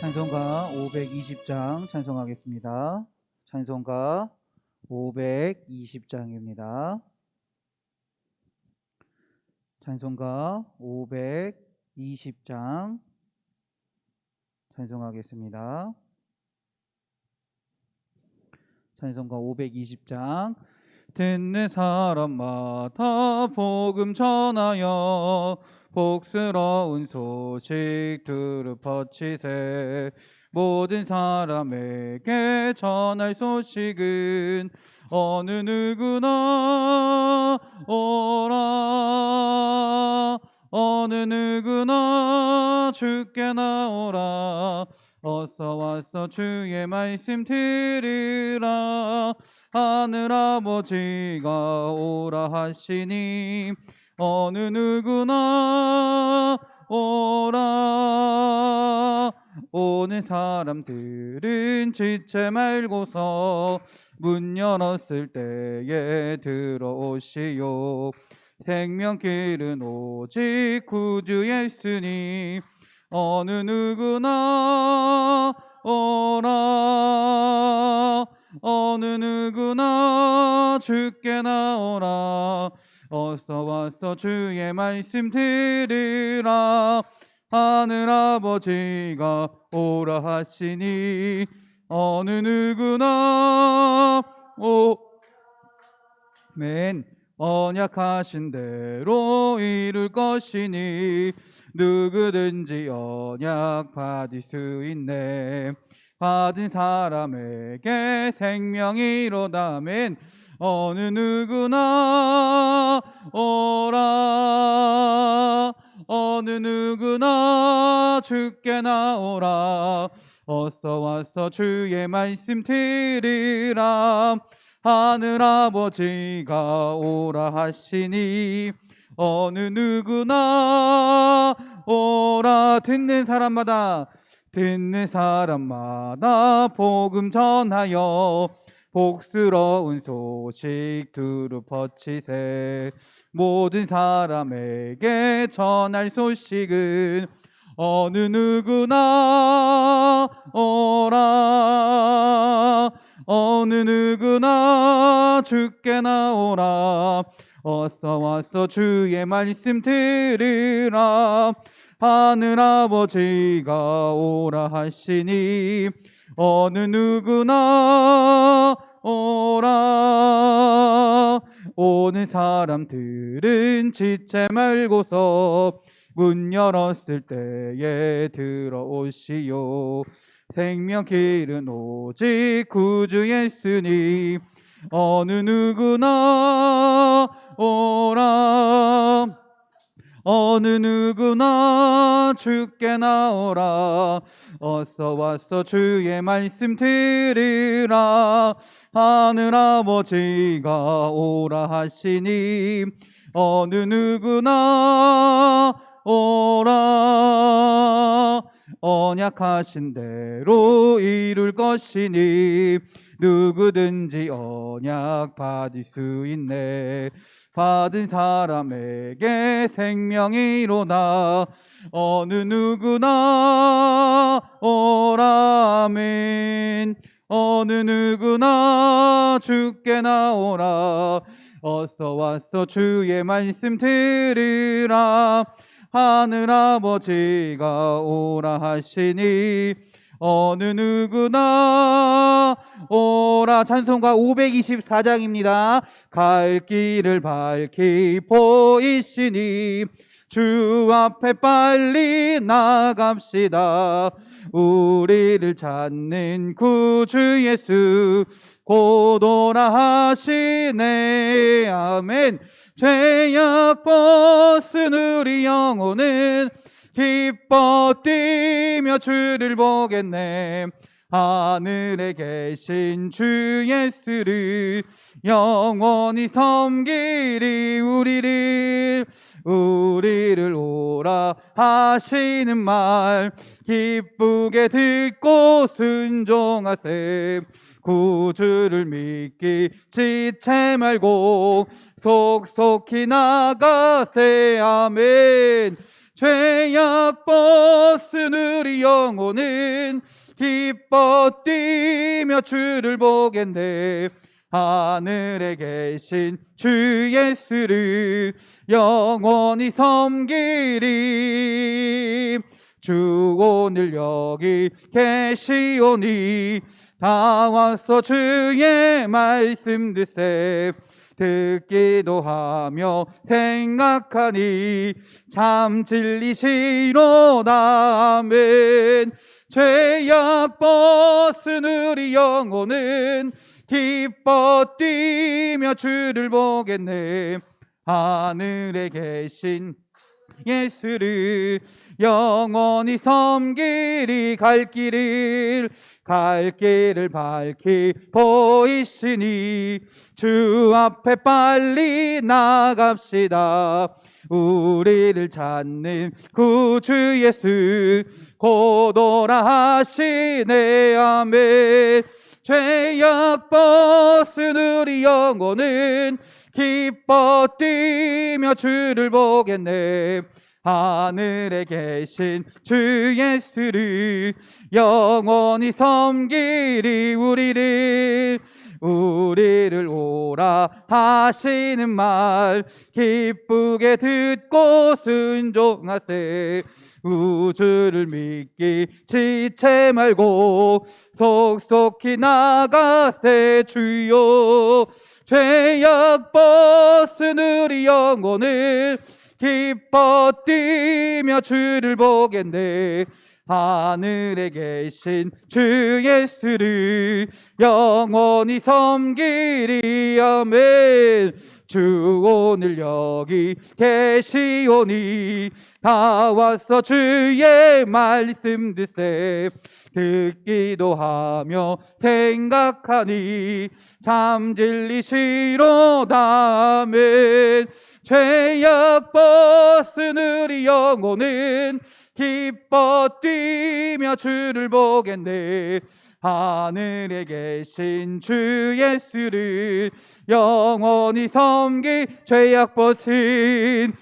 찬송가 520장 찬송하겠습니다. 찬송가 520장입니다. 찬송가 520장 찬송하겠습니다. 찬송가 520장. 듣는 사람마다 복음 전하여 복스러운 소식 두루 퍼치세. 모든 사람에게 전할 소식은 어느 누구나 오라. 어느 누구나 주께 나오라. 어서 와서 주의 말씀 들으라. 하늘아버지가 오라 하시니 어느 누구나 오라. 오는 사람들은 지체 말고서 문 열었을 때에 들어오시오. 생명길은 오직 구주 예수님. 어느 누구나 오라. 어느 누구나 주께 나오라. 어서 와서 주의 말씀 들으라. 하늘아버지가 오라 하시니 어느 누구나 오멘. 언약하신 대로 이룰 것이니 누구든지 언약 받을 수 있네. 받은 사람에게 생명이로다. 아멘. 어느 누구나 오라. 어느 누구나 주께 나오라. 어서 와서 주의 말씀 들으라. 하늘아버지가 오라 하시니 어느 누구나 오라. 듣는 사람마다 복음 전하여 복스러운 소식 두루 퍼치세. 모든 사람에게 전할 소식은 어느 누구나 오라. 어느 누구나 주께 나오라. 어서 와서 주의 말씀 들으라. 하늘아버지가 오라 하시니 어느 누구나 오라. 오는 사람들은 지체 말고서 문 열었을 때에 들어오시오. 생명길은 오직 구주 예수님. 어느 누구나 오라. 어느 누구나 주께 나오라. 어서 와서 주의 말씀 들으라. 하늘아버지가 오라 하시니 어느 누구나 오라. 언약하신 대로 이룰 것이니 누구든지 언약 받을 수 있네. 받은 사람에게 생명이로다. 어느 누구나 오라. 아멘. 어느 누구나 주께 나오라. 어서 와서 주의 말씀 들으라. 하늘아버지가 오라 하시니 어느 누구나 오라. 찬송가 524장입니다. 갈 길을 밝히 보이시니 주 앞에 빨리 나갑시다. 우리를 찾는 구주 예수 곧 오라 하시네. 아멘. 죄악 벗은 우리 영혼은 기뻐 뛰며 주를 보겠네. 하늘에 계신 주 예수를 영원히 섬기리. 우리를 오라 하시는 말 기쁘게 듣고 순종하세. 구주를 믿기 지체 말고 속속히 나가세. 아멘. 죄악 벗은 우리 영혼은 기뻐 뛰며 주를 보겠네. 하늘에 계신 주 예수를 영원히 섬기리. 주 오늘 여기 계시오니 다 와서 주의 말씀 듣세. 듣기도 하며 생각하니 참 진리시로다. 아멘. 죄악 벗은 우리 영혼은 기뻐 뛰며 주를 보겠네. 하늘에 계신 예수를 영원히 섬기리. 갈 길을 밝히 보이시니 주 앞에 빨리 나갑시다. 우리를 찾는 구주 예수 곧 오라 하시네. 아멘. 죄악 벗은 우리 영혼은 기뻐 뛰며 주를 보겠네. 하늘에 계신 주 예수를 영원히 섬기리. 우리를 오라 하시는 말 기쁘게 듣고 순종하세. 우주를 믿기 지체 말고 속속히 나가세. 주여 죄악 벗은 우리 영혼을 기뻐 뛰며 주를 보겠네. 하늘에 계신 주 예수를 영원히 섬기리. 아멘. 주 오늘 여기 계시오니 다 와서 주의 말씀 듣세. 듣기도 하며 생각하니 참 진리시로다. 아멘. 죄악 벗은 우리 영혼은 기뻐 뛰며 주를 보겠네. 하늘에 계신 주 예수를 영원히 섬기. 죄악 벗은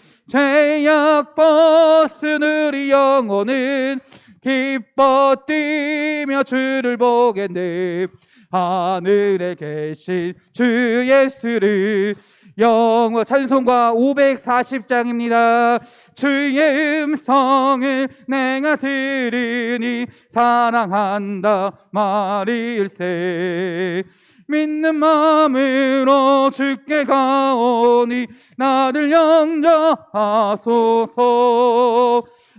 우리 영혼은 기뻐 뛰며 주를 보겠네. 하늘에 계신 주 예수를 영원. 찬송가 540장입니다. 주의 음성을 내가 들으니 사랑한다 말일세. 믿는 마음으로 주께 가오니 나를 영접하소서.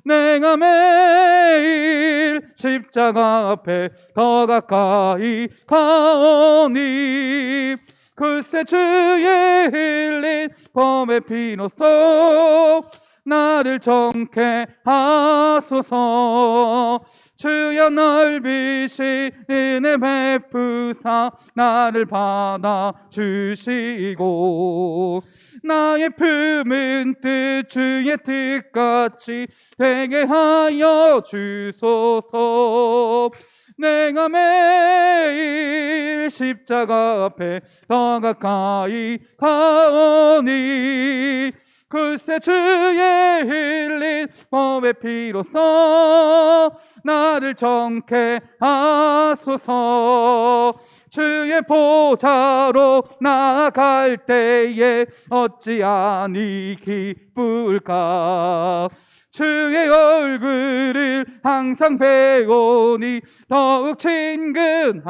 내가 매일 십자가 앞에 더 가까이 가오니 글쎄 주의 흘린 범의 피로써 나를 정케 하소서. 주여 넓으신 은혜 베푸사 나를 받아주시고 나의 품은 뜻 주의 뜻같이 되게 하여 주소서. 내가 매일 십자가 앞에 더 가까이 가오니 글쎄 주의 흘린 법의 피로써 나를 정케 하소서. 주의 보좌로 나아갈 때에 어찌하니 기쁠까. 주의 얼굴을 항상 배우니 더욱 친근합니다.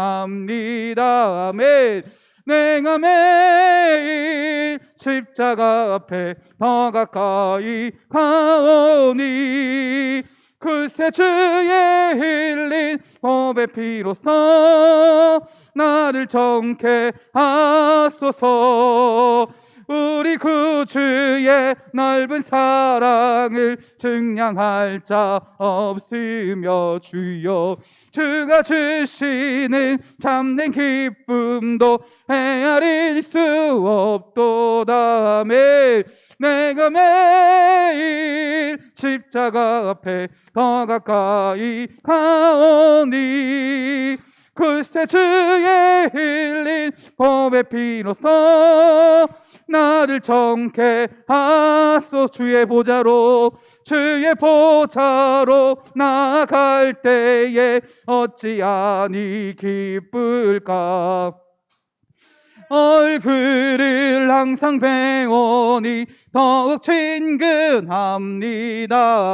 아멘. 내가 매일 십자가 앞에 더 가까이 가오니 글쎄 주의 흘린 법의 피로써 나를 정케 하소서. 우리 구주의 넓은 사랑을 증량할 자 없으며 주여 주가 주시는 참된 기쁨도 헤아릴 수 없도다. 아멘. 내가 매일 십자가 앞에 더 가까이 가오니 글쎄 주의 흘린 법의 피로써 나를 정케 하소. 주의 보좌로 나아갈 때에 어찌하니 기쁠까. 얼굴을 항상 배우니 더욱 친근합니다.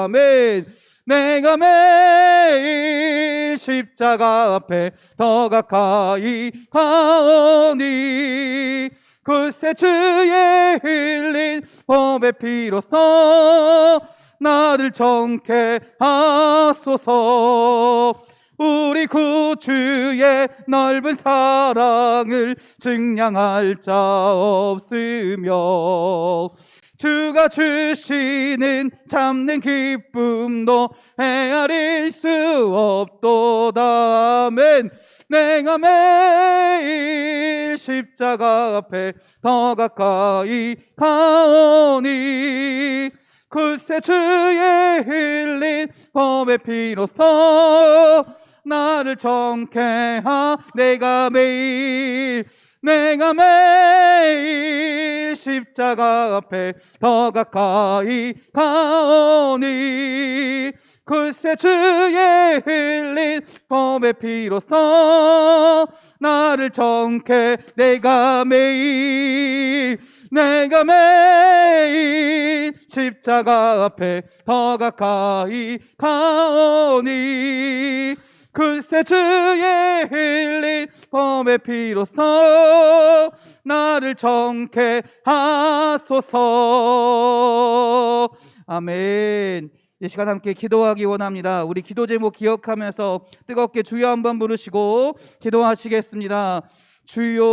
아멘. 내가 매일 십자가 앞에 더 가까이 가오니 그새 주의 흘린 법의 피로써 나를 정케 하소서. 우리 구주의 넓은 사랑을 증량할 자 없으며 주가 주시는 참는 기쁨도 헤아릴 수 없도다. 아멘. 내가 매일 십자가 앞에 더 가까이 가오니 그새 주의 흘린 법의 피로써 나를 정케 내가 매일 십자가 앞에 더 가까이 가오니 그새 주의 흘린 법의 피로써 나를 정케 내가 매일 십자가 앞에 더 가까이 가오니 그새 주의 흘린 법의 피로써 나를 정케 하소서. 아멘. 이 시간 함께 기도하기 원합니다. 우리 기도 제목 기억하면서 뜨겁게 주여 한번 부르시고 기도하시겠습니다. 주여,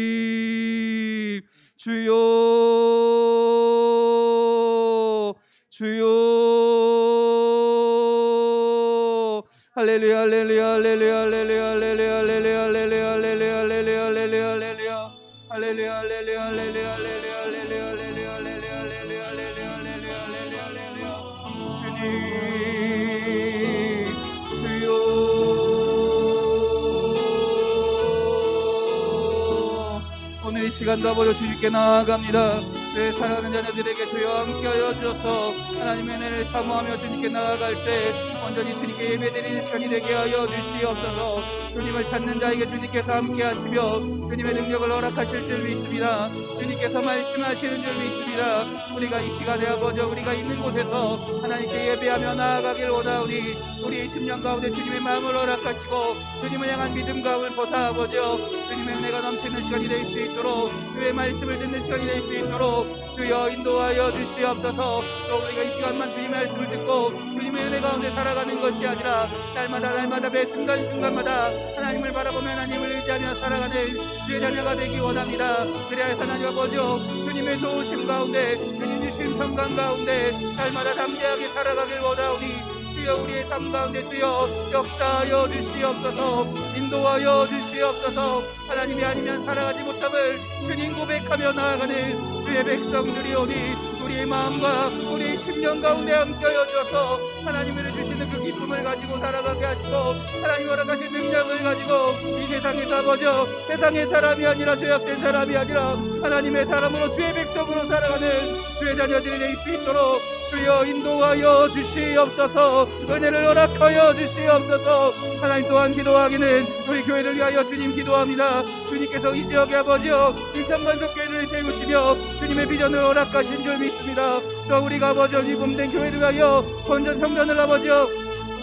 주님, 주여, 주여. 할렐루야, 할렐루야, 할렐루야, 할렐루야, 할렐루야, 할렐루야, 할렐루야, 할렐루야, 할렐루야, 할렐루야, 할렐루야, 할렐루야, 할렐루야, 할렐루야, 할렐루야, 할렐루야, 할렐루야, 할렐루야, 할렐루야, 할렐루야. 주님, 주여. 오늘 이 시간도 아버지 주님께 나아갑니다. 주의 사랑하는 자녀들에게 주여 함께하여 주셔서 하나님의 은혜를 사모하며 주님께 나아갈 때 온전히 주님께 예배드리는 시간이 되게 하여 주시옵소서. 주님을 찾는 자에게 주님께서 함께하시며 주님의 능력을 허락하실 줄 믿습니다. 주님께서 말씀하시는 줄 믿습니다. 우리가 이 시간에 아버지 우리가 있는 곳에서 하나님께 예배하며 나아가길 원하오니 우리 10년 가운데 주님의 마음을 허락하시고 주님을 향한 믿음과 힘을 보사 아버지 주님의 은혜가 넘치는 시간이 될 수 있도록 주의 말씀을 듣는 시간이 될 수 있도록 주여 인도하여 주시옵소서. 또 우리가 이 시간만 주님의 말씀을 듣고 주님의 은혜 가운데 살아가는 것이 아니라 날마다 매 순간순간마다 하나님을 바라보며 하나님을 의지하며 살아가는 주의 자녀가 되기 원합니다. 그래야 하나님 아버지 주님의 도우심 가운데 주님 주신 평강 가운데 날마다 담대하게 살아가길 원하오니 주여 우리의 삶 가운데 주여 역사하여 주시옵소서. 인도하여 주시옵소서. 하나님이 아니면 살아가지 못함을 주님 고백하며 나아가는 주의 백성들이 오니 우리의 마음과 우리의 심령 가운데 함께하여 주셔서 하나님을 주시는 그 기쁨을 가지고 살아가게 하시고 하나님 허락하신 능력을 가지고 이 세상에서 아버지 세상의 사람이 아니라 죄악된 사람이 아니라 하나님의 사람으로 주의 백성으로 살아가는 주의 자녀들이 될 수 있도록 주여 인도하여 주시옵소서. 은혜를 허락하여 주시옵소서. 하나님 또한 기도하기는 우리 교회를 위하여 주님 기도합니다. 주님께서 이 지역의 아버지여 인천만석교회를 세우시며 주님의 비전을 허락하신 줄 믿습니다. 또 우리가 아버지여 이 봄된 교회를 위하여 건전 성전을 아버지여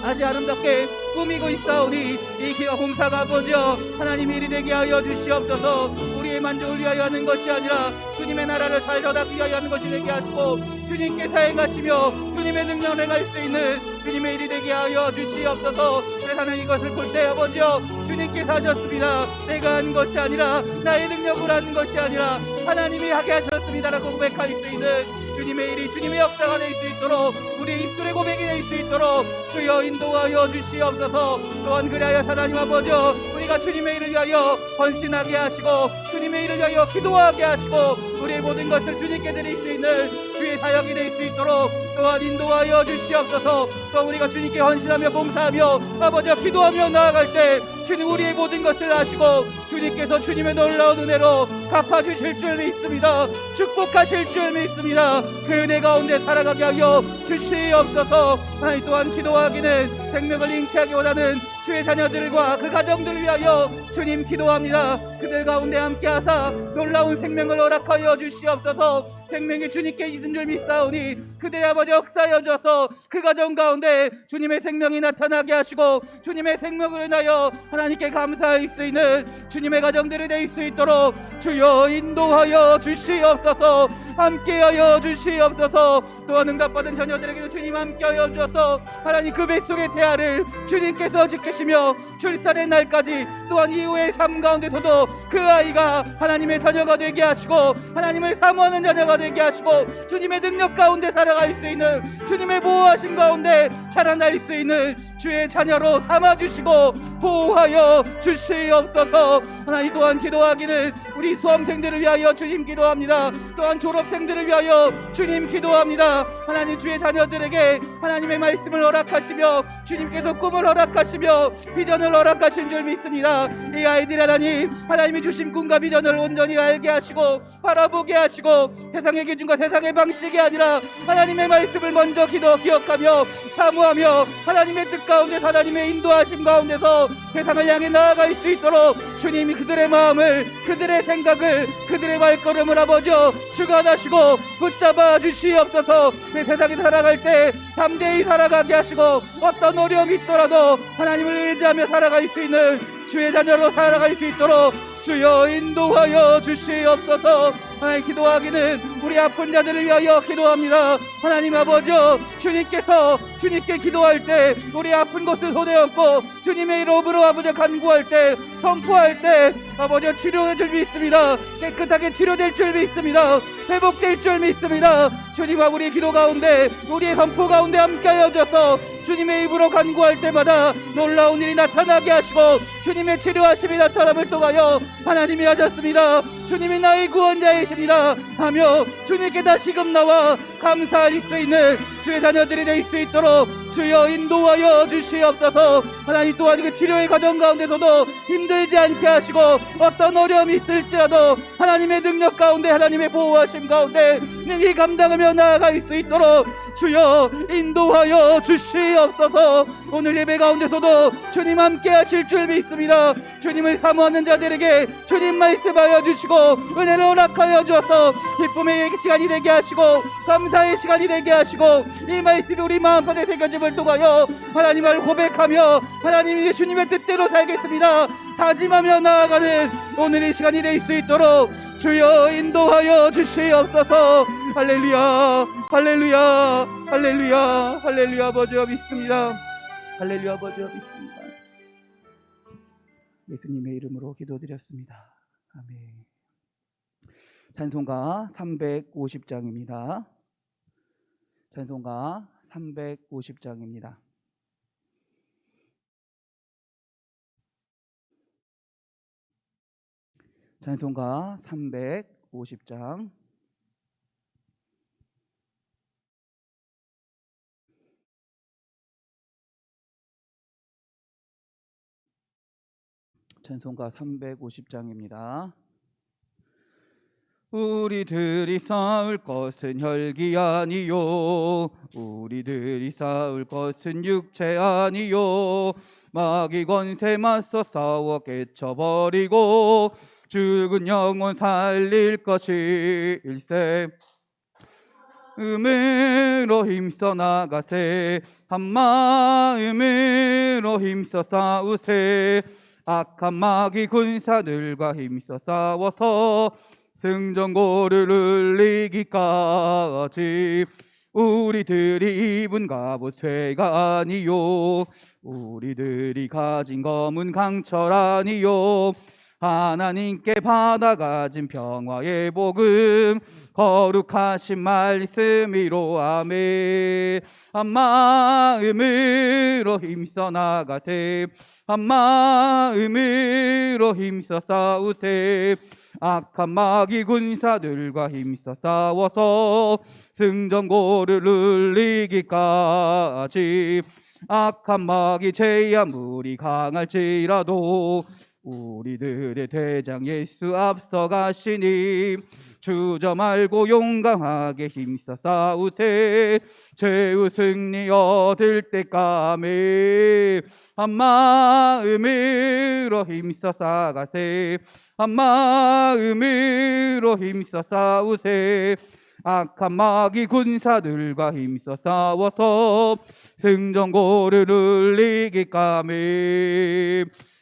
아주 아름답게 꾸미고 있사오니 이 기업 공사가 아버지여 하나님 일이 되게 하여 주시옵소서. 우리의 만족을 위하여 하는 것이 아니라 주님의 나라를 잘 전하기 위하여 하는 것이 되게 하시고 주님께서 행하시며 주님의 능력을 행할 수 있는 주님의 일이 되게 하여 주시옵소서. 그래서 하나님 이것을 볼 때 아버지여 주님께서 하셨습니다. 내가 한 것이 아니라 나의 능력으로 하는 것이 아니라 하나님이 하게 하셨습니다라고 고백할 수 있는 주님의 일이 주님의 역사가 될 수 있도록 우리의 입술의 고백이 될 수 있도록 주여 인도하여 주시옵소서. 또한 그리하여 하나님 아버지여 우리가 주님의 일을 위하여 헌신하게 하시고 주님의 일을 위하여 기도하게 하시고 우리의 모든 것을 주님께 드릴 수 있는 주의 주의 사역이 될 수 있도록 또한 인도하여 주시옵소서. 또 우리가 주님께 헌신하며 봉사하며 아버지와 기도하며 나아갈 때 주님 우리의 모든 것을 아시고 주님께서 주님의 놀라운 은혜로 갚아주실 줄 믿습니다. 축복하실 줄 믿습니다. 그 은혜 가운데 살아가게 하여 주시옵소서. 하나님 또한 기도하기는 생명을 잉태하기 원하는 주의 자녀들과 그 가정들을 위하여 주님 기도합니다. 그들 가운데 함께하사 놀라운 생명을 허락하여 주시옵소서. 생명이 주님께 있은 줄 믿사오니 그들의 아버지 역사하여 주셔서 그 가정 가운데 주님의 생명이 나타나게 하시고 주님의 생명을 인하여 하나님께 감사할 수 있는 주님의 가정들이 될 수 있도록 주여 인도하여 주시옵소서. 함께하여 주시옵소서. 또한 응답받은 자녀들에게도 주님 함께하여 주셔서 하나님 그 뱃속의 태아를 주님께서 지키시며 출산의 날까지 또한 이후의 삶 가운데서도 그 아이가 하나님의 자녀가 되게 하시고 하나님을 사모하는 자녀가 되게 하시고 주님의 능력 가운데 살아갈 수 있는 주님의 보호하심 가운데 자라날 수 있는 주의 자녀로 삼아주시고 보호하여 주시옵소서. 하나님 또한 기도하기는 우리 수험생들을 위하여 주님 기도합니다. 또한 졸업생들을 위하여 주님 기도합니다. 하나님 주의 자녀들에게 하나님의 말씀을 허락하시며 주님께서 꿈을 허락하시며 비전을 허락하신 줄 믿습니다. 이 아이들 하나님이 주신 꿈과 비전을 온전히 알게 하시고 바라보게 하시고 세상의 기준과 세상의 방식이 아니라 하나님의 말씀을 먼저 기억하며 사모하며 하나님의 뜻 가운데 하나님의 인도하심 가운데서 세상을 향해 나아갈 수 있도록 주님이 그들의 마음을 그들의 생각을 그들의 발걸음을 아버지 주관하시고 붙잡아 주시옵소서. 내 세상에 살아갈 때 담대히 살아가게 하시고 어떤 어려움이 있더라도 하나님을 의지하며 살아갈 수 있는 주의 자녀로 살아갈 수 있도록 주여 인도하여 주시옵소서. 하나님 기도하기는 우리 아픈 자들을 위하여 기도합니다. 하나님 아버지 주님께서 주님께 기도할 때 우리 아픈 것을 손에 얹고 주님의 이름으로 아버지 간구할 때 선포할 때 아버지 치료될 줄 믿습니다. 깨끗하게 치료될 줄 믿습니다. 회복될 줄 믿습니다. 주님과 우리의 기도 가운데 우리의 선포 가운데 함께하여 주셔서 주님의 입으로 간구할 때마다 놀라운 일이 나타나게 하시고 주님의 치료하심이 나타남을 통하여 하나님이 하셨습니다. 주님이 나의 구원자이십니다 하며 주님께 다시금 나와 감사할 수 있는 주의 자녀들이 될 수 있도록 주여 인도하여 주시옵소서. 하나님 또한 그 치료의 과정 가운데서도 힘들지 않게 하시고 어떤 어려움이 있을지라도 하나님의 능력 가운데 하나님의 보호하심 가운데 능히 감당하며 나아갈 수 있도록 주여 인도하여 주시옵소서. 오늘 예배 가운데서도 주님 함께 하실 줄 믿습니다. 주님을 사모하는 자들에게 주님 말씀하여 주시고 은혜를 허락하여 주어서 기쁨의 시간이 되게 하시고 감사의 시간이 되게 하시고 이 말씀이 우리 마음판에 새겨짐을 통하여 하나님을 고백하며 하나님이 주님의 뜻대로 살겠습니다 다짐하며 나아가는 오늘 이 시간이 될 수 있도록 주여 인도하여 주시옵소서. 할렐루야 할렐루야 할렐루야 할렐루야. 아버지여 믿습니다. 할렐루야 아버지여 믿습니다. 예수님의 이름으로 기도드렸습니다. 아멘. 찬송가 350장입니다. 찬송가 350장입니다. 찬송가 350장. 찬송가 350장입니다. 우리들이 싸울 것은 혈기 아니요 우리들이 싸울 것은 육체 아니요 마귀 권세 맞서 싸워 깨쳐버리고 죽은 영혼 살릴 것일세. 음으로 힘써 나가세 한 마음으로 힘써 싸우세. 악한 마귀 군사들과 힘써 싸워서 승전고를 울리기까지. 우리들이 입은 갑옷 쇠가 아니요 우리들이 가진 검은 강철 아니요 하나님께 받아가진 평화의 복음 거룩하신 말씀이로. 아멘. 한 마음으로 힘써 나가세 한 마음으로 힘써 싸우세. 악한 마귀 군사들과 힘써 싸워서 승전고를 눌리기까지. 악한 마귀 제 아무리 강할지라도 우리들의 대장 예수 앞서 가시니 주저 말고 용감하게 힘써 싸우세. 최후 승리 얻을 때까지 한 마음으로 힘써 싸가세. 한 마음으로 힘써 싸우세. 악한 마귀 군사들과 힘써 싸워서 승전고를 눌리기까지.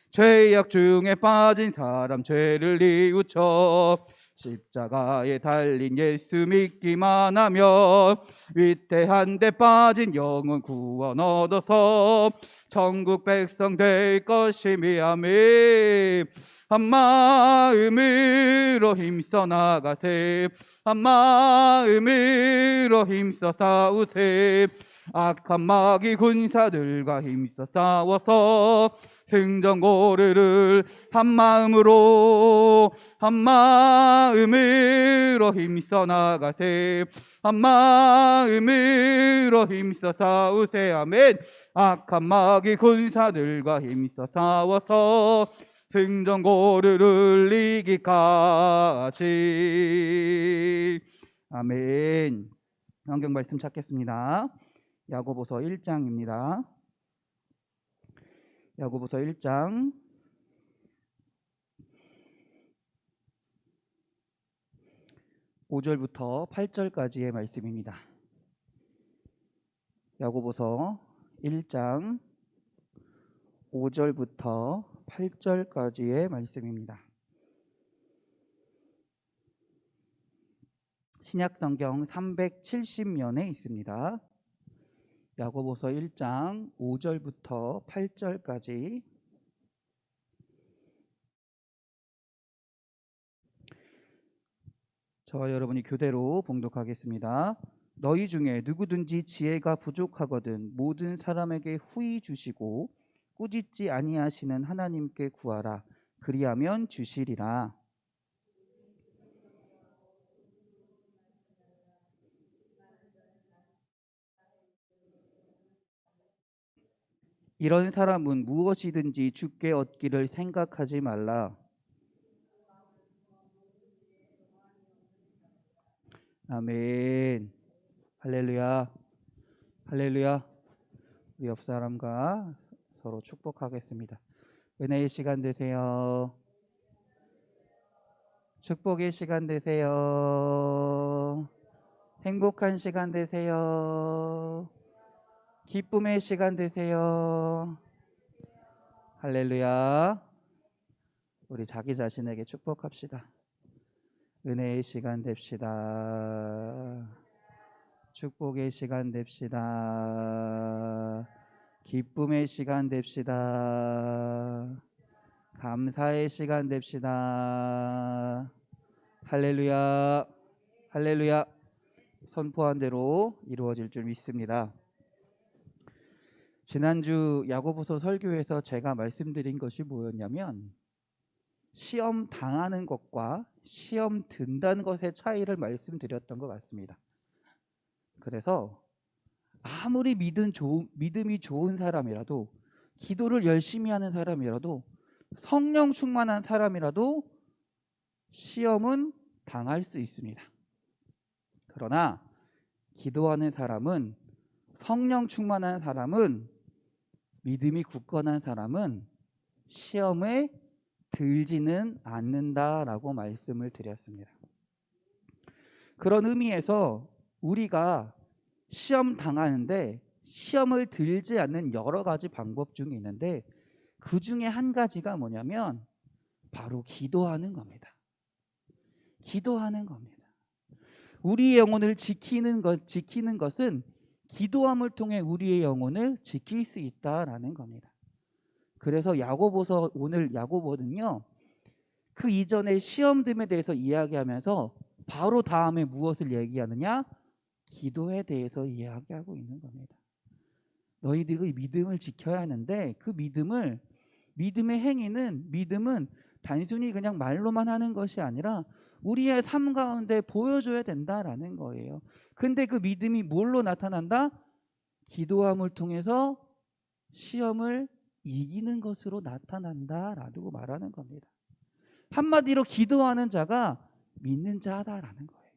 죄악 중에 빠진 사람 죄를 뉘우쳐 십자가에 달린 예수 믿기만 하면 위태한 데 빠진 영혼 구원 얻어서 천국 백성 될 것이미. 아멘. 한 마음으로 힘써 나가세. 한 마음으로 힘써 싸우세. 악한 마귀 군사들과 힘써 싸워서 승전고를 한 마음으로 힘써 나가세. 한 마음으로 힘써 싸우세. 아멘. 악한 마귀 군사들과 힘써 싸워서 승전고를 눌리기까지. 아멘. 성경 말씀 찾겠습니다. 야고보서 1장입니다. 야고보서 1장 5절부터 8절까지의 말씀입니다. 야고보서 1장 5절부터 8절까지의 말씀입니다. 신약성경 370면에 있습니다. 야고보서 1장 5절부터 8절까지. 저와 여러분이 교대로 봉독하겠습니다. 너희 중에 누구든지 지혜가 부족하거든 모든 사람에게 후히 주시고 꾸짖지 아니하시는 하나님께 구하라. 그리하면 주시리라. 이런 사람은 무엇이든지 주께 얻기를 생각하지 말라. 아멘. 할렐루야. 할렐루야. 우리 옆 사람과 서로 축복하겠습니다. 은혜의 시간 되세요. 축복의 시간 되세요. 행복한 시간 되세요. 기쁨의 시간 되세요. 할렐루야. 우리 자기 자신에게 축복합시다. 은혜의 시간 됩시다. 축복의 시간 됩시다. 기쁨의 시간 됩시다. 감사의 시간 됩시다. 할렐루야. 할렐루야. 선포한 대로 이루어질 줄 믿습니다. 지난주 야고보서 설교에서 제가 말씀드린 것이 뭐였냐면 시험 당하는 것과 시험 든다는 것의 차이를 말씀드렸던 것 같습니다. 그래서 아무리 믿음이 좋은 사람이라도 기도를 열심히 하는 사람이라도 성령 충만한 사람이라도 시험은 당할 수 있습니다. 그러나 기도하는 사람은 성령 충만한 사람은 믿음이 굳건한 사람은 시험에 들지는 않는다라고 말씀을 드렸습니다. 그런 의미에서 우리가 시험 당하는데 시험을 들지 않는 여러 가지 방법 중에 있는데 그 중에 한 가지가 뭐냐면 바로 기도하는 겁니다. 기도하는 겁니다. 우리의 영혼을 지키는 것은 기도함을 통해 우리의 영혼을 지킬 수 있다라는 겁니다. 그래서 야고보서 오늘 야고보는요. 그 이전에 시험됨에 대해서 이야기하면서 바로 다음에 무엇을 얘기하느냐? 기도에 대해서 이야기하고 있는 겁니다. 너희들이 믿음을 지켜야 하는데 그 믿음의 행위는 믿음은 단순히 그냥 말로만 하는 것이 아니라 우리의 삶 가운데 보여줘야 된다라는 거예요. 근데 그 믿음이 뭘로 나타난다? 기도함을 통해서 시험을 이기는 것으로 나타난다라고 말하는 겁니다. 한마디로 기도하는 자가 믿는 자다라는 거예요.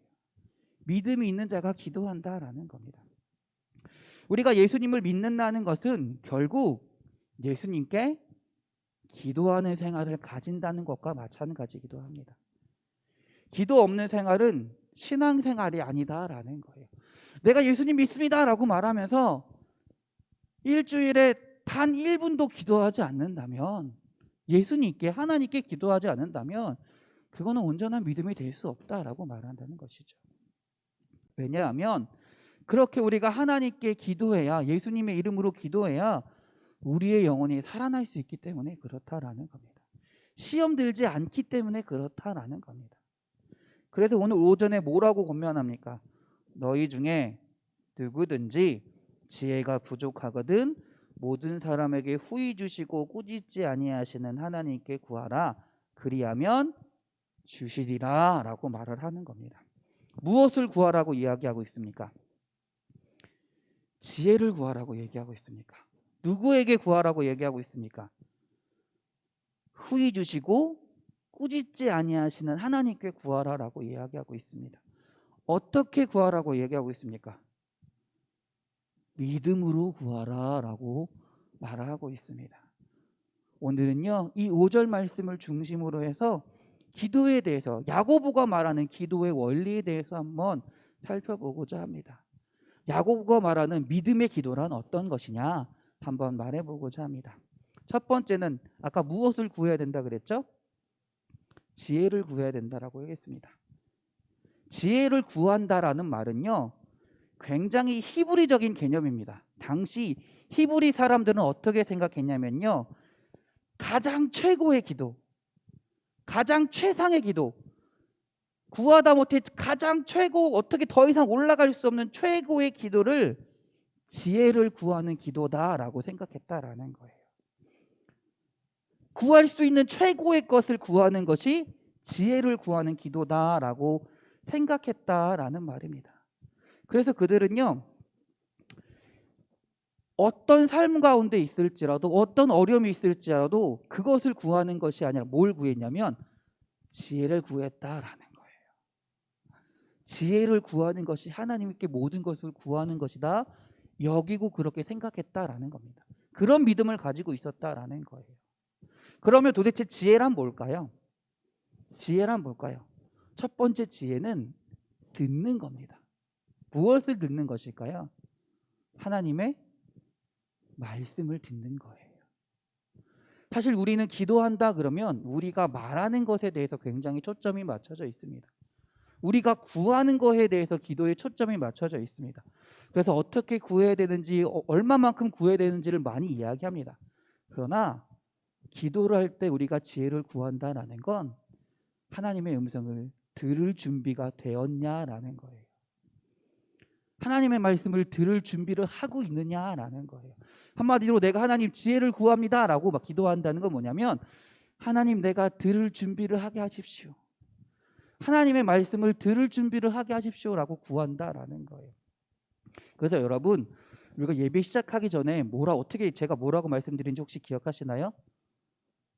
믿음이 있는 자가 기도한다라는 겁니다. 우리가 예수님을 믿는다는 것은 결국 예수님께 기도하는 생활을 가진다는 것과 마찬가지이기도 합니다. 기도 없는 생활은 신앙생활이 아니다라는 거예요. 내가 예수님 믿습니다라고 말하면서 일주일에 단 1분도 기도하지 않는다면, 예수님께 하나님께 기도하지 않는다면 그거는 온전한 믿음이 될 수 없다라고 말한다는 것이죠. 왜냐하면 그렇게 우리가 하나님께 기도해야, 예수님의 이름으로 기도해야 우리의 영혼이 살아날 수 있기 때문에 그렇다라는 겁니다. 시험 들지 않기 때문에 그렇다라는 겁니다. 그래서 오늘 오전에 뭐라고 권면합니까? 너희 중에 누구든지 지혜가 부족하거든 모든 사람에게 후히 주시고 꾸짖지 아니하시는 하나님께 구하라. 그리하면 주시리라 라고 말을 하는 겁니다. 무엇을 구하라고 이야기하고 있습니까? 지혜를 구하라고 얘기하고 있습니까? 누구에게 구하라고 얘기하고 있습니까? 후히 주시고 꾸짖지 아니하시는 하나님께 구하라라고 이야기하고 있습니다. 어떻게 구하라고 얘기하고 있습니까? 믿음으로 구하라라고 말하고 있습니다. 오늘은요, 이 5절 말씀을 중심으로 해서 기도에 대해서, 야고보가 말하는 기도의 원리에 대해서 한번 살펴보고자 합니다. 야고보가 말하는 믿음의 기도란 어떤 것이냐 한번 말해보고자 합니다. 첫 번째는 아까 무엇을 구해야 된다 그랬죠? 지혜를 구해야 된다라고 하겠습니다. 지혜를 구한다라는 말은요, 굉장히 히브리적인 개념입니다. 당시 히브리 사람들은 어떻게 생각했냐면요, 가장 최고의 기도, 가장 최상의 기도, 구하다 못해 가장 최고, 어떻게 더 이상 올라갈 수 없는 최고의 기도를 지혜를 구하는 기도다라고 생각했다라는 거예요. 구할 수 있는 최고의 것을 구하는 것이 지혜를 구하는 기도다라고 생각했다라는 말입니다. 그래서 그들은요, 어떤 삶 가운데 있을지라도, 어떤 어려움이 있을지라도 그것을 구하는 것이 아니라 뭘 구했냐면 지혜를 구했다라는 거예요. 지혜를 구하는 것이 하나님께 모든 것을 구하는 것이다 여기고 그렇게 생각했다라는 겁니다. 그런 믿음을 가지고 있었다라는 거예요. 그러면 도대체 지혜란 뭘까요? 지혜란 뭘까요? 첫 번째 지혜는 듣는 겁니다. 무엇을 듣는 것일까요? 하나님의 말씀을 듣는 거예요. 사실 우리는 기도한다 그러면 우리가 말하는 것에 대해서 굉장히 초점이 맞춰져 있습니다. 우리가 구하는 것에 대해서 기도에 초점이 맞춰져 있습니다. 그래서 어떻게 구해야 되는지, 얼마만큼 구해야 되는지를 많이 이야기합니다. 그러나 기도를 할 때 우리가 지혜를 구한다라는 건 하나님의 음성을 들을 준비가 되었냐라는 거예요. 하나님의 말씀을 들을 준비를 하고 있느냐라는 거예요. 한마디로 내가 하나님 지혜를 구합니다라고 막 기도한다는 건 뭐냐면, 하나님 내가 들을 준비를 하게 하십시오. 하나님의 말씀을 들을 준비를 하게 하십시오라고 구한다라는 거예요. 그래서 여러분, 우리가 예배 시작하기 전에 어떻게 제가 뭐라고 말씀드린지 혹시 기억하시나요?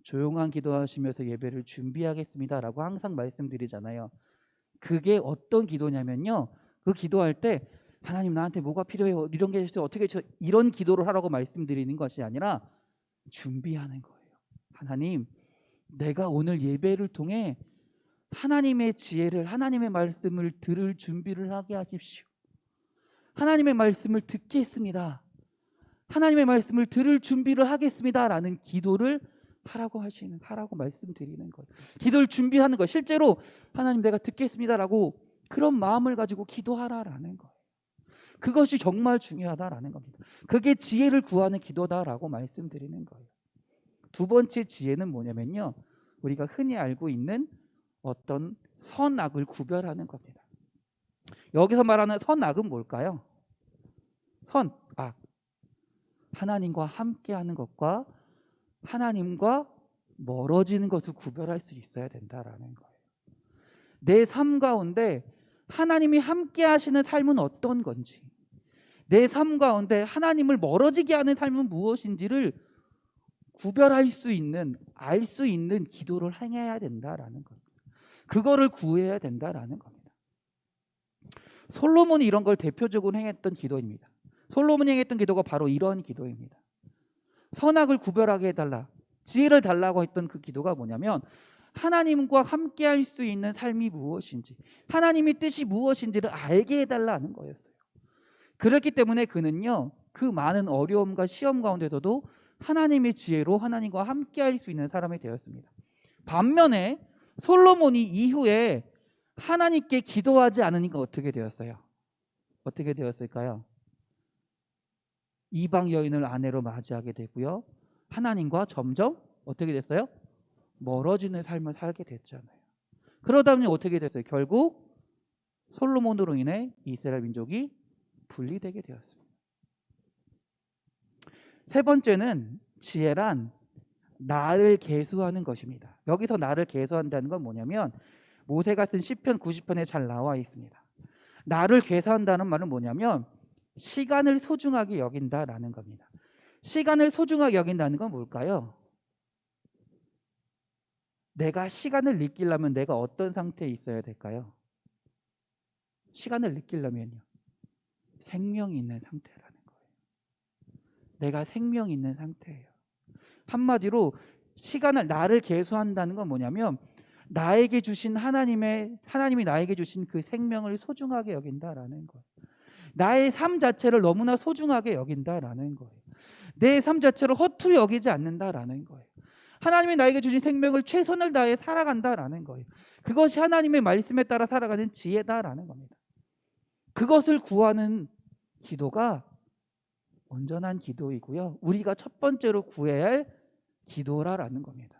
조용한 기도하시면서 예배를 준비하겠습니다라고 항상 말씀드리잖아요. 그게 어떤 기도냐면요, 그 기도할 때 하나님 나한테 뭐가 필요해요? 이런 게 있어요. 어떻게 이런 기도를 하라고 말씀드리는 것이 아니라 준비하는 거예요. 하나님, 내가 오늘 예배를 통해 하나님의 지혜를, 하나님의 말씀을 들을 준비를 하게 하십시오. 하나님의 말씀을 듣겠습니다. 하나님의 말씀을 들을 준비를 하겠습니다라는 기도를 하라고 말씀드리는 거예요. 기도를 준비하는 거예요. 실제로 하나님 내가 듣겠습니다라고 그런 마음을 가지고 기도하라라는 거예요. 그것이 정말 중요하다라는 겁니다. 그게 지혜를 구하는 기도다라고 말씀드리는 거예요. 두 번째 지혜는 뭐냐면요, 우리가 흔히 알고 있는 어떤 선악을 구별하는 겁니다. 여기서 말하는 선악은 뭘까요? 선악, 하나님과 함께하는 것과 하나님과 멀어지는 것을 구별할 수 있어야 된다라는 거예요. 내 삶 가운데 하나님이 함께 하시는 삶은 어떤 건지, 내 삶 가운데 하나님을 멀어지게 하는 삶은 무엇인지를 구별할 수 있는, 알 수 있는 기도를 행해야 된다라는 겁니다. 그거를 구해야 된다라는 겁니다. 솔로몬이 이런 걸 대표적으로 행했던 기도입니다. 솔로몬이 행했던 기도가 바로 이런 기도입니다. 선악을 구별하게 해달라, 지혜를 달라고 했던 그 기도가 뭐냐면 하나님과 함께 할 수 있는 삶이 무엇인지, 하나님의 뜻이 무엇인지를 알게 해달라는 거였어요. 그렇기 때문에 그는요, 그 많은 어려움과 시험 가운데서도 하나님의 지혜로 하나님과 함께 할 수 있는 사람이 되었습니다. 반면에 솔로몬이 이후에 하나님께 기도하지 않으니까 어떻게 되었어요? 어떻게 되었을까요? 이방 여인을 아내로 맞이하게 되고요, 하나님과 점점 어떻게 됐어요? 멀어지는 삶을 살게 됐잖아요. 그러다 보니 어떻게 됐어요? 결국 솔로몬으로 인해 이스라엘 민족이 분리되게 되었습니다. 세 번째는 지혜란 나를 계수하는 것입니다. 여기서 나를 계수한다는 건 뭐냐면 모세가 쓴 시편 90편에 잘 나와 있습니다. 나를 계수한다는 말은 뭐냐면 시간을 소중하게 여긴다라는 겁니다. 시간을 소중하게 여긴다는 건 뭘까요? 내가 시간을 느끼려면 내가 어떤 상태에 있어야 될까요? 시간을 느끼려면요, 생명이 있는 상태라는 거예요. 내가 생명이 있는 상태예요. 한마디로 시간을, 나를 계수한다는 건 뭐냐면 나에게 주신 하나님이 나에게 주신 그 생명을 소중하게 여긴다라는 거예요. 나의 삶 자체를 너무나 소중하게 여긴다라는 거예요. 내 삶 자체를 허투루 여기지 않는다라는 거예요. 하나님이 나에게 주신 생명을 최선을 다해 살아간다라는 거예요. 그것이 하나님의 말씀에 따라 살아가는 지혜다라는 겁니다. 그것을 구하는 기도가 온전한 기도이고요, 우리가 첫 번째로 구해야 할 기도라는 겁니다.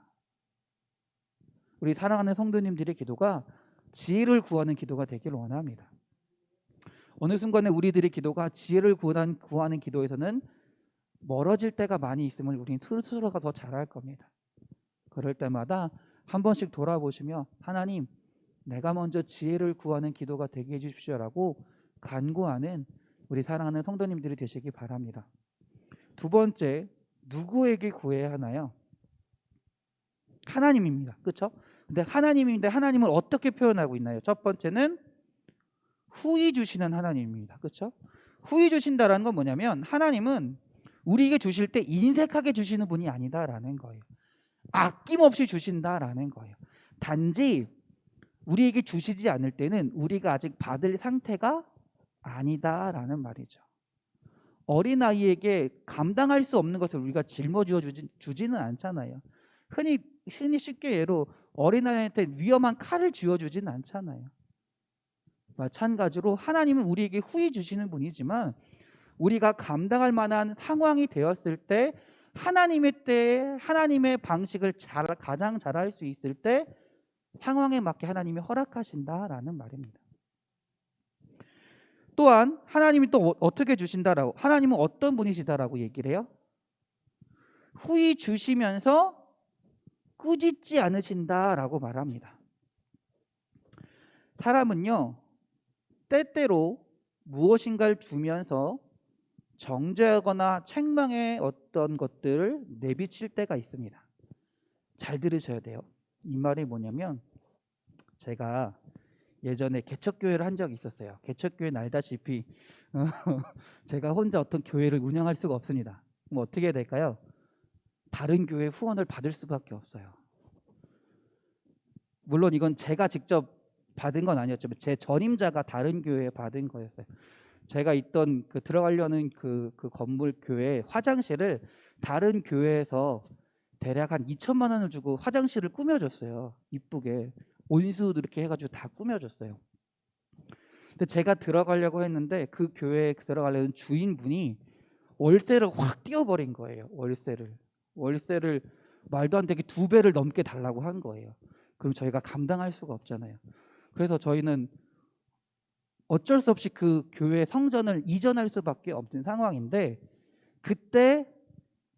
우리 사랑하는 성도님들의 기도가 지혜를 구하는 기도가 되길 원합니다. 어느 순간에 우리들의 기도가 지혜를 구하는 기도에서는 멀어질 때가 많이 있음을 우리는 스스로가 더 잘할 겁니다. 그럴 때마다 한 번씩 돌아보시며 하나님, 내가 먼저 지혜를 구하는 기도가 되게 해주십시오라고 간구하는 우리 사랑하는 성도님들이 되시기 바랍니다. 두 번째, 누구에게 구해야 하나요? 하나님입니다. 그렇죠? 근데 하나님인데 하나님을 어떻게 표현하고 있나요? 첫 번째는 후히 주시는 하나님입니다. 그렇죠? 후히 주신다라는 건 뭐냐면 하나님은 우리에게 주실 때 인색하게 주시는 분이 아니다라는 거예요. 아낌없이 주신다라는 거예요. 단지 우리에게 주시지 않을 때는 우리가 아직 받을 상태가 아니다라는 말이죠. 어린아이에게 감당할 수 없는 것을 우리가 짊어지어 주지는 않잖아요. 흔히 쉽게 예로 어린아이한테 위험한 칼을 쥐어주지는 않잖아요. 마찬가지로 하나님은 우리에게 후히 주시는 분이지만 우리가 감당할 만한 상황이 되었을 때 하나님의 때에 하나님의 방식을 가장 잘할 수 있을 때 상황에 맞게 하나님이 허락하신다라는 말입니다. 또한 하나님이 또 어떻게 주신다라고, 하나님은 어떤 분이시다라고 얘기를 해요? 후히 주시면서 꾸짖지 않으신다라고 말합니다. 사람은요, 때때로 무엇인가를 주면서 정죄하거나 책망의 어떤 것들을 내비칠 때가 있습니다. 잘 들으셔야 돼요. 이 말이 뭐냐면 제가 예전에 개척교회를 한 적이 있었어요. 개척교회는 알다시피 제가 혼자 어떤 교회를 운영할 수가 없습니다. 그럼 어떻게 해야 될까요? 다른 교회 후원을 받을 수밖에 없어요. 물론 이건 제가 직접 받은 건 아니었지만 제 전임자가 다른 교회에 받은 거였어요. 제가 있던 들어가려는 그 건물 교회 화장실을 다른 교회에서 대략 한 2천만 원을 주고 화장실을 꾸며줬어요. 이쁘게 온수도 이렇게 해가지고 다 꾸며줬어요. 근데 제가 들어가려고 했는데 그 교회에 들어가려는 주인분이 월세를 확 띄워버린 거예요. 월세를 말도 안 되게 2배를 넘게 달라고 한 거예요. 그럼 저희가 감당할 수가 없잖아요. 그래서 저희는 어쩔 수 없이 그 교회 성전을 이전할 수밖에 없는 상황인데 그때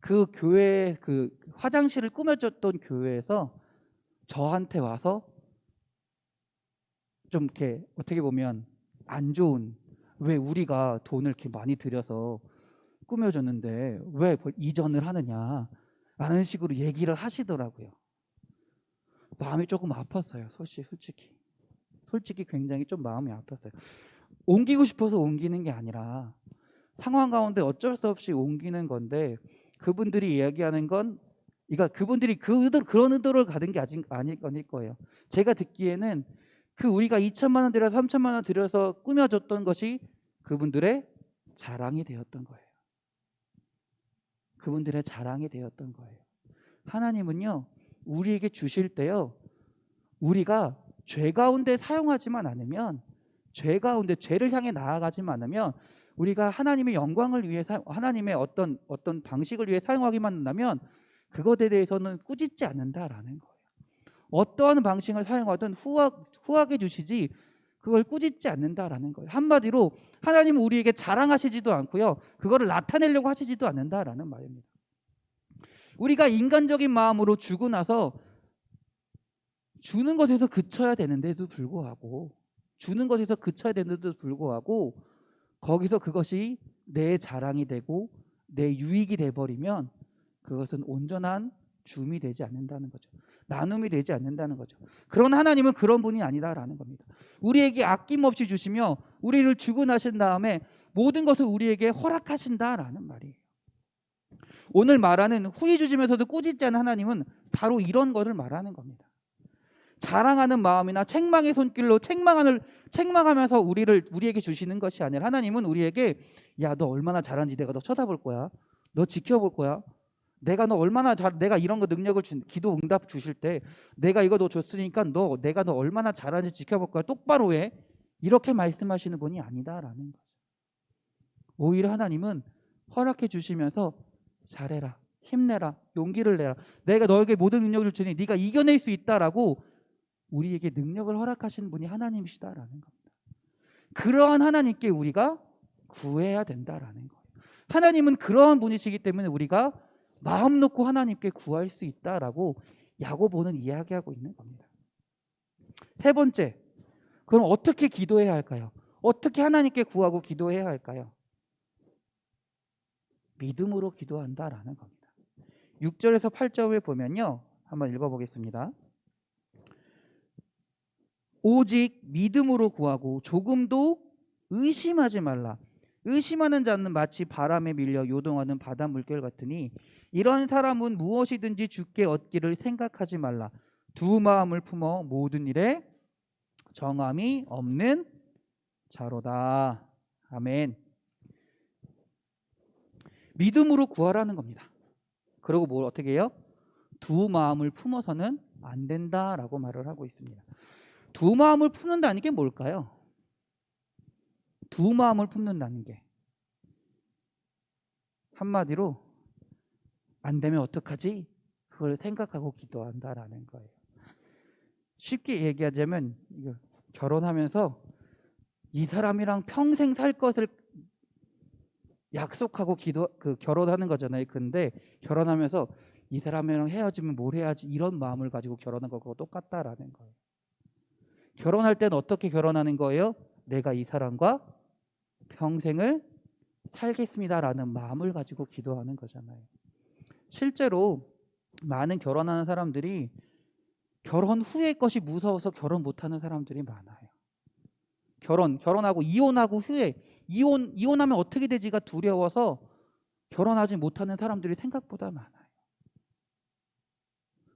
그 교회 그 화장실을 꾸며줬던 교회에서 저한테 와서 좀 이렇게 어떻게 보면 안 좋은, 왜 우리가 돈을 이렇게 많이 들여서 꾸며줬는데 왜 이전을 하느냐라는 식으로 얘기를 하시더라고요. 마음이 조금 아팠어요. 솔직히 굉장히 좀 마음이 아팠어요. 옮기고 싶어서 옮기는 게 아니라 상황 가운데 어쩔 수 없이 옮기는 건데, 그분들이 이야기하는 건, 그러니까 그분들이 그런 의도를 가진 게 아닐 거예요. 제가 듣기에는 우리가 2천만 원 들여서 3천만 원 들여서 꾸며줬던 것이 그분들의 자랑이 되었던 거예요. 그분들의 자랑이 되었던 거예요. 하나님은요, 우리에게 주실 때요, 우리가 죄 가운데 사용하지만 않으면, 죄 가운데 죄를 향해 나아가지만 않으면, 우리가 하나님의 영광을 위해 하나님의 어떤 방식을 위해 사용하기만 한다면 그것에 대해서는 꾸짖지 않는다라는 거예요. 어떠한 방식을 사용하든 후하게 주시지 그걸 꾸짖지 않는다라는 거예요. 한마디로 하나님은 우리에게 자랑하시지도 않고요, 그거를 나타내려고 하시지도 않는다라는 말입니다. 우리가 인간적인 마음으로 주고 나서 주는 것에서 그쳐야 되는데도 불구하고 거기서 그것이 내 자랑이 되고 내 유익이 돼버리면 그것은 온전한 줌이 되지 않는다는 거죠. 나눔이 되지 않는다는 거죠. 그런 하나님은 그런 분이 아니다라는 겁니다. 우리에게 아낌없이 주시며 우리를 주고 나신 다음에 모든 것을 우리에게 허락하신다라는 말이에요. 오늘 말하는 후히 주시면서도 꾸짖지 않는 하나님은 바로 이런 것을 말하는 겁니다. 자랑하는 마음이나 책망의 손길로 책망하면서 우리에게 주시는 것이 아니라, 하나님은 우리에게 야, 너 얼마나 잘하는지 내가 너 쳐다볼 거야. 너 지켜볼 거야. 내가 너 얼마나 내가 이런 거 능력을 기도 응답 주실 때 내가 이거 너 줬으니까 내가 너 얼마나 잘하는지 지켜볼 거야. 똑바로 해. 이렇게 말씀하시는 분이 아니다라는 거죠. 오히려 하나님은 허락해 주시면서 잘해라, 힘내라, 용기를 내라. 내가 너에게 모든 능력을 주니 네가 이겨낼 수 있다라고 우리에게 능력을 허락하시는 분이 하나님이시다라는 겁니다. 그러한 하나님께 우리가 구해야 된다라는 거예요. 하나님은 그러한 분이시기 때문에 우리가 마음 놓고 하나님께 구할 수 있다라고 야고보는 이야기하고 있는 겁니다. 세 번째, 그럼 어떻게 기도해야 할까요? 어떻게 하나님께 구하고 기도해야 할까요? 믿음으로 기도한다라는 겁니다. 6절에서 8절을 보면요, 한번 읽어보겠습니다. 오직 믿음으로 구하고 조금도 의심하지 말라. 의심하는 자는 마치 바람에 밀려 요동하는 바다 물결 같으니 이런 사람은 무엇이든지 주께 얻기를 생각하지 말라. 두 마음을 품어 모든 일에 정함이 없는 자로다. 아멘. 믿음으로 구하라는 겁니다. 그리고 뭘 어떻게 해요? 두 마음을 품어서는 안 된다라고 말을 하고 있습니다. 두 마음을 품는다는 게 뭘까요? 두 마음을 품는다는 게 한마디로 안 되면 어떡하지? 그걸 생각하고 기도한다라는 거예요. 쉽게 얘기하자면 결혼하면서 이 사람이랑 평생 살 것을 약속하고 결혼하는 거잖아요. 근데 결혼하면서 이 사람이랑 헤어지면 뭘 해야지, 이런 마음을 가지고 결혼한 거하고 똑같다라는 거예요. 결혼할 때는 어떻게 결혼하는 거예요? 내가 이 사람과 평생을 살겠습니다라는 마음을 가지고 기도하는 거잖아요. 실제로 많은 결혼하는 사람들이 결혼 후의 것이 무서워서 결혼 못하는 사람들이 많아요. 결혼하고 이혼하고 후에 이혼하면 어떻게 되지가 두려워서 결혼하지 못하는 사람들이 생각보다 많아요.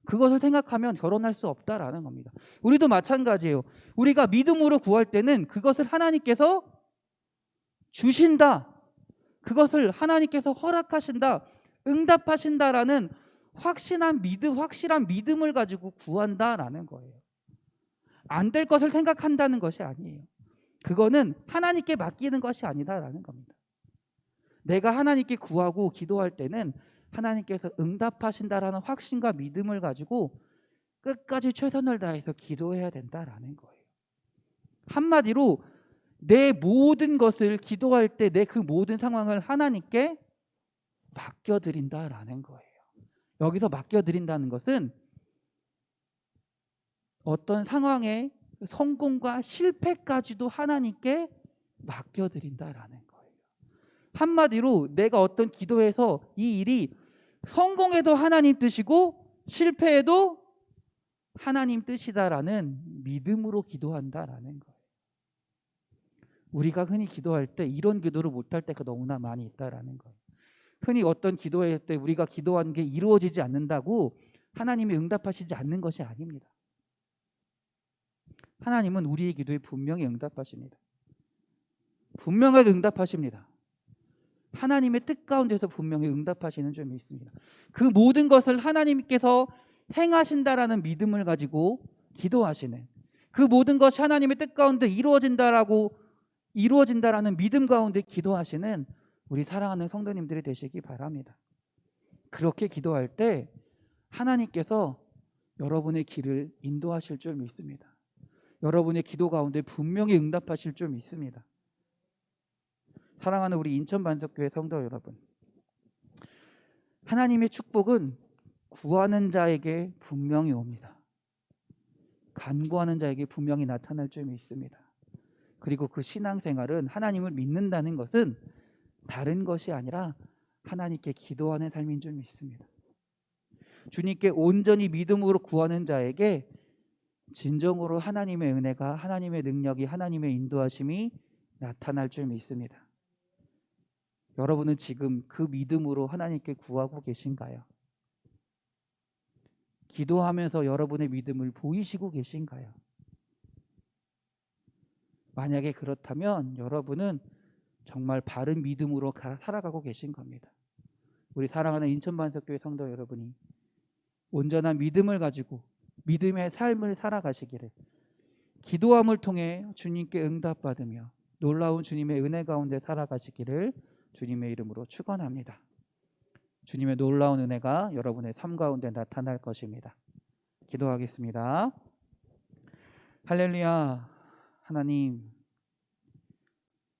그것을 생각하면 결혼할 수 없다라는 겁니다. 우리도 마찬가지예요. 우리가 믿음으로 구할 때는 그것을 하나님께서 주신다, 그것을 하나님께서 허락하신다, 응답하신다라는 확실한 믿음을 가지고 구한다라는 거예요. 안 될 것을 생각한다는 것이 아니에요. 그거는 하나님께 맡기는 것이 아니다라는 겁니다. 내가 하나님께 구하고 기도할 때는 하나님께서 응답하신다라는 확신과 믿음을 가지고 끝까지 최선을 다해서 기도해야 된다라는 거예요. 한마디로 내 모든 것을 기도할 때 내 그 모든 상황을 하나님께 맡겨드린다라는 거예요. 여기서 맡겨드린다는 것은 어떤 상황의 성공과 실패까지도 하나님께 맡겨드린다라는 거예요. 한마디로 내가 어떤 기도에서 이 일이 성공해도 하나님 뜻이고 실패해도 하나님 뜻이다라는 믿음으로 기도한다라는 거예요. 우리가 흔히 기도할 때 이런 기도를 못할 때가 너무나 많이 있다라는 거예요. 흔히 어떤 기도할 때 우리가 기도한 게 이루어지지 않는다고 하나님이 응답하시지 않는 것이 아닙니다. 하나님은 우리의 기도에 분명히 응답하십니다. 분명하게 응답하십니다. 하나님의 뜻 가운데서 분명히 응답하시는 점이 있습니다. 그 모든 것을 하나님께서 행하신다라는 믿음을 가지고 기도하시는, 그 모든 것이 하나님의 뜻 가운데 이루어진다라는 믿음 가운데 기도하시는 우리 사랑하는 성도님들이 되시기 바랍니다. 그렇게 기도할 때 하나님께서 여러분의 길을 인도하실 줄 믿습니다. 여러분의 기도 가운데 분명히 응답하실 줄 믿습니다. 사랑하는 우리 인천반석교회 성도 여러분, 하나님의 축복은 구하는 자에게 분명히 옵니다. 간구하는 자에게 분명히 나타날 줄 믿습니다. 그리고 그 신앙생활은, 하나님을 믿는다는 것은 다른 것이 아니라 하나님께 기도하는 삶인 줄 믿습니다. 주님께 온전히 믿음으로 구하는 자에게 진정으로 하나님의 은혜가, 하나님의 능력이, 하나님의 인도하심이 나타날 줄 믿습니다. 여러분은 지금 그 믿음으로 하나님께 구하고 계신가요? 기도하면서 여러분의 믿음을 보이시고 계신가요? 만약에 그렇다면 여러분은 정말 바른 믿음으로 살아가고 계신 겁니다. 우리 사랑하는 인천반석교회 성도 여러분이 온전한 믿음을 가지고 믿음의 삶을 살아가시기를, 기도함을 통해 주님께 응답받으며 놀라운 주님의 은혜 가운데 살아가시기를 주님의 이름으로 축원합니다. 주님의 놀라운 은혜가 여러분의 삶 가운데 나타날 것입니다. 기도하겠습니다. 할렐루야. 하나님,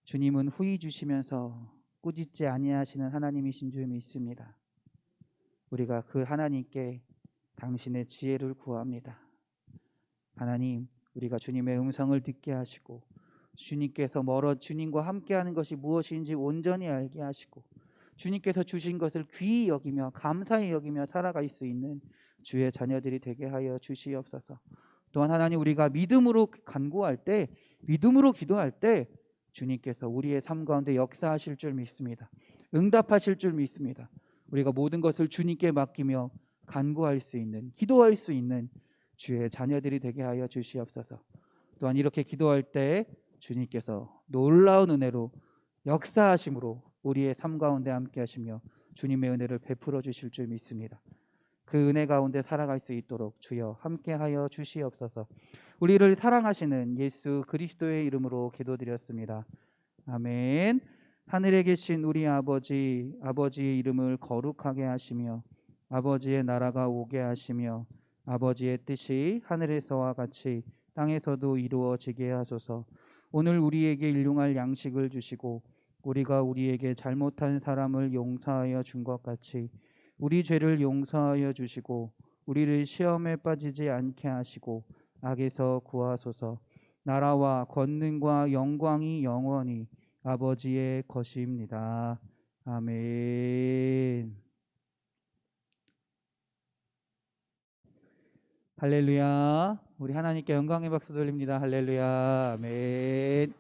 주님은 후히 주시면서 꾸짖지 아니하시는 하나님이신 줄 믿습니다. 우리가 그 하나님께 당신의 지혜를 구합니다. 하나님, 우리가 주님의 음성을 듣게 하시고 주님께서 주님과 함께하는 것이 무엇인지 온전히 알게 하시고 주님께서 주신 것을 귀히 여기며 감사히 여기며 살아갈 수 있는 주의 자녀들이 되게 하여 주시옵소서. 또한 하나님, 우리가 믿음으로 간구할 때, 믿음으로 기도할 때 주님께서 우리의 삶 가운데 역사하실 줄 믿습니다. 응답하실 줄 믿습니다. 우리가 모든 것을 주님께 맡기며 간구할 수 있는, 기도할 수 있는 주의 자녀들이 되게 하여 주시옵소서. 또한 이렇게 기도할 때 주님께서 놀라운 은혜로 역사하심으로 우리의 삶 가운데 함께 하시며 주님의 은혜를 베풀어 주실 줄 믿습니다. 그 은혜 가운데 살아갈 수 있도록 주여 함께 하여 주시옵소서. 우리를 사랑하시는 예수 그리스도의 이름으로 기도드렸습니다. 아멘. 하늘에 계신 우리 아버지, 아버지의 이름을 거룩하게 하시며 아버지의 나라가 오게 하시며 아버지의 뜻이 하늘에서와 같이 땅에서도 이루어지게 하소서. 오늘 우리에게 일용할 양식을 주시고 우리가 우리에게 잘못한 사람을 용서하여 준 것 같이 우리 죄를 용서하여 주시고 우리를 시험에 빠지지 않게 하시고 악에서 구하소서. 나라와 권능과 영광이 영원히 아버지의 것입니다. 아멘. 할렐루야. 우리 하나님께 영광의 박수 돌립니다. 할렐루야. 아멘.